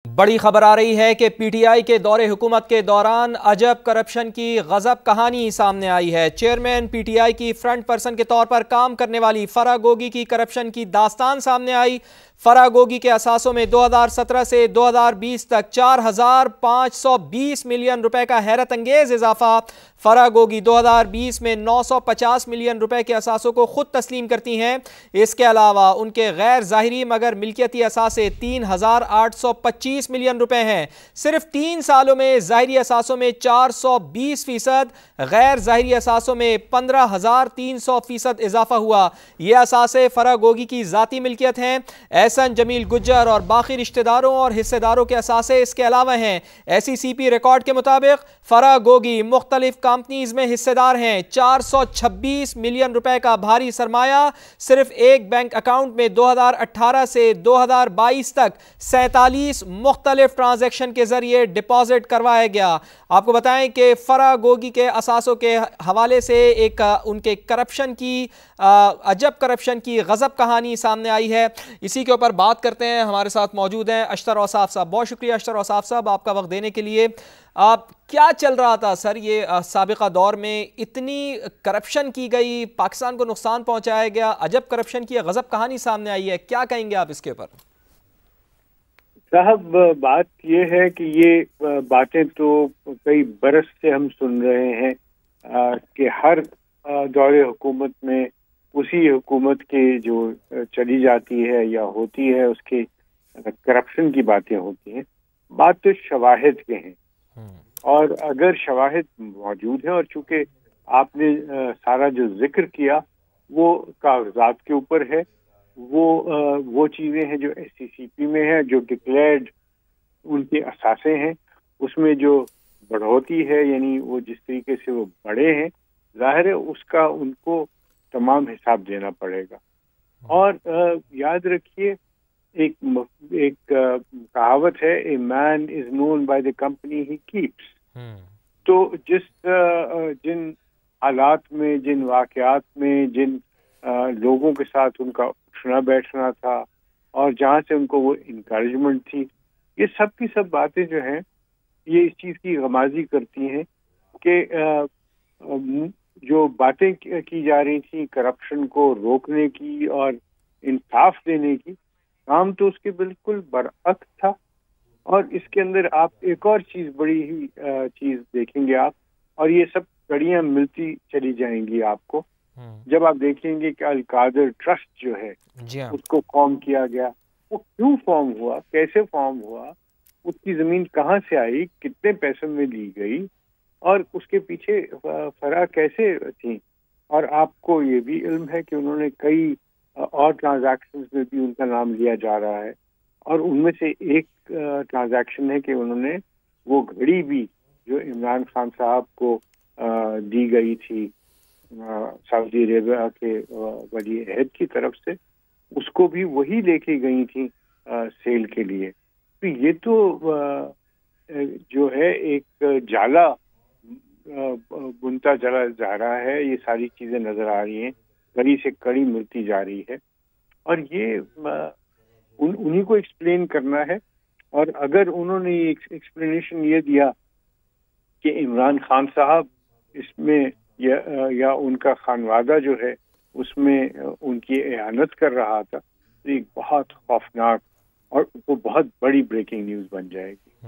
بڑی خبر آ رہی ہے کہ پی ٹی آئی کے دور حکومت کے دوران عجب کرپشن کی غضب کہانی سامنے آئی ہے۔ چیئرمین پی ٹی آئی کی فرنٹ پرسن کے طور پر کام کرنے والی فرح گوگی کی کرپشن کی داستان سامنے آئی۔ فرح گوگی کے اثاثوں میں 2017 سے 2020 تک 4,520 ملین روپے کا حیرت انگیز اضافہ۔ فرح گوگی 2020 میں 950 ملین روپے کے اثاثوں کو خود تسلیم کرتی ہیں۔ اس کے علاوہ ان کے غیر ظاہری مگر ملکیتی اثاثے 3,825 ملین روپے ہیں۔ صرف 3 سالوں میں ظاہری اثاثوں میں 420%، غیر ظاہری اثاثوں میں 15,300% اضافہ ہوا۔ یہ اثاثے فرح گوگی کی ذاتی ملکیت ہیں۔ احسن جمیل گجر اور باقی رشتہ داروں اور حصہ داروں کے اثاثے اس کے علاوہ ہیں۔ ایس ای سی پی ریکارڈ کے مطابق فرح گوگی مختلف کمپنیز میں حصہ دار ہیں۔ 426 ملین روپے کا بھاری سرمایہ صرف ایک بینک اکاؤنٹ میں 2018 سے 2022 تک 47 مختلف ٹرانزیکشن کے ذریعے ڈپازٹ کروایا گیا۔ آپ کو بتائیں کہ فرح گوگی کے اثاثوں کے حوالے سے ایک ان کے کرپشن کی عجب کرپشن کی غضب کہانی سامنے آئی ہے۔ اسی کے اوپر بات کرتے ہیں۔ ہمارے ساتھ موجود ہیں اشتر اوصاف صاحب۔ بہت شکریہ اشتر اوصاف صاحب آپ کا وقت دینے کے لیے۔ کیا چل رہا تھا سر یہ سابقہ دور میں؟ اتنی کرپشن کی گئی، پاکستان کو نقصان پہنچایا گیا، عجب کرپشن کی غضب کہانی سامنے آئی ہے، کیا کہیں گے آپ اس کے اوپر؟ صاحب بات یہ ہے کہ یہ باتیں تو کئی برس سے ہم سن رہے ہیں کہ ہر دور حکومت میں اسی حکومت کے جو چلی جاتی ہے یا ہوتی ہے اس کے کرپشن کی باتیں ہوتی ہیں۔ بات تو شواہد کے ہیں، اور اگر شواہد موجود ہیں، اور چونکہ آپ نے سارا جو ذکر کیا وہ کاغذات کے اوپر ہے، وہ چیزیں ہیں جو ایس سی سی پی میں ہیں، جو ڈکلیئرڈ ان کے اثاثے ہیں، اس میں جو بڑھوتی ہے یعنی وہ جس طریقے سے وہ بڑھے ہیں، ظاہر ہے اس کا ان کو تمام حساب دینا پڑے گا۔ اور یاد رکھیے ایک کہاوت ہے، a man is known by the company he keeps. تو جن حالات میں، جن واقعات میں، جن لوگوں کے ساتھ ان کا اٹھنا بیٹھنا تھا اور جہاں سے ان کو وہ انکریجمنٹ تھی، یہ سب کی سب باتیں جو ہیں یہ اس چیز کی غمازی کرتی ہیں کہ جو باتیں کی جا رہی تھیں کرپشن کو روکنے کی اور انصاف دینے کی، کام تو اس کے بالکل برعکس تھا۔ اور اس کے اندر آپ ایک اور چیز، بڑی ہی چیز دیکھیں گے آپ، اور یہ سب کڑیاں ملتی چلی جائیں گی آپ کو جب آپ دیکھیں گے کہ القادر ٹرسٹ جو ہے اس کو فارم کیا گیا، وہ کیوں فارم ہوا، کیسے فارم ہوا، اس کی زمین کہاں سے آئی، کتنے پیسوں میں لی گئی، اور اس کے پیچھے فرح کیسے تھی۔ اور آپ کو یہ بھی علم ہے کہ انہوں نے کئی اور ٹرانزیکشن میں بھی ان کا نام لیا جا رہا ہے، اور ان میں سے ایک ٹرانزیکشن ہے کہ انہوں نے وہ گھڑی بھی جو عمران خان صاحب کو دی گئی تھی سعودی عربیہ کے ولی عہد کی طرف سے، اس کو بھی وہی لے کے گئی تھی سیل کے لیے۔ تو یہ تو جو ہے ایک جالا بنتا چلا جا رہا ہے، یہ ساری چیزیں نظر آ رہی ہیں، کڑی سے کڑی ملتی جا رہی ہے، اور یہ انہی کو ایکسپلین کرنا ہے۔ اور اگر انہوں نے ایکسپلینیشن یہ دیا کہ عمران خان صاحب اس میں یا ان کا خانوادہ جو ہے اس میں ان کی اعانت کر رہا تھا، تو ایک بہت خوفناک اور وہ بہت بڑی بریکنگ نیوز بن جائے گی۔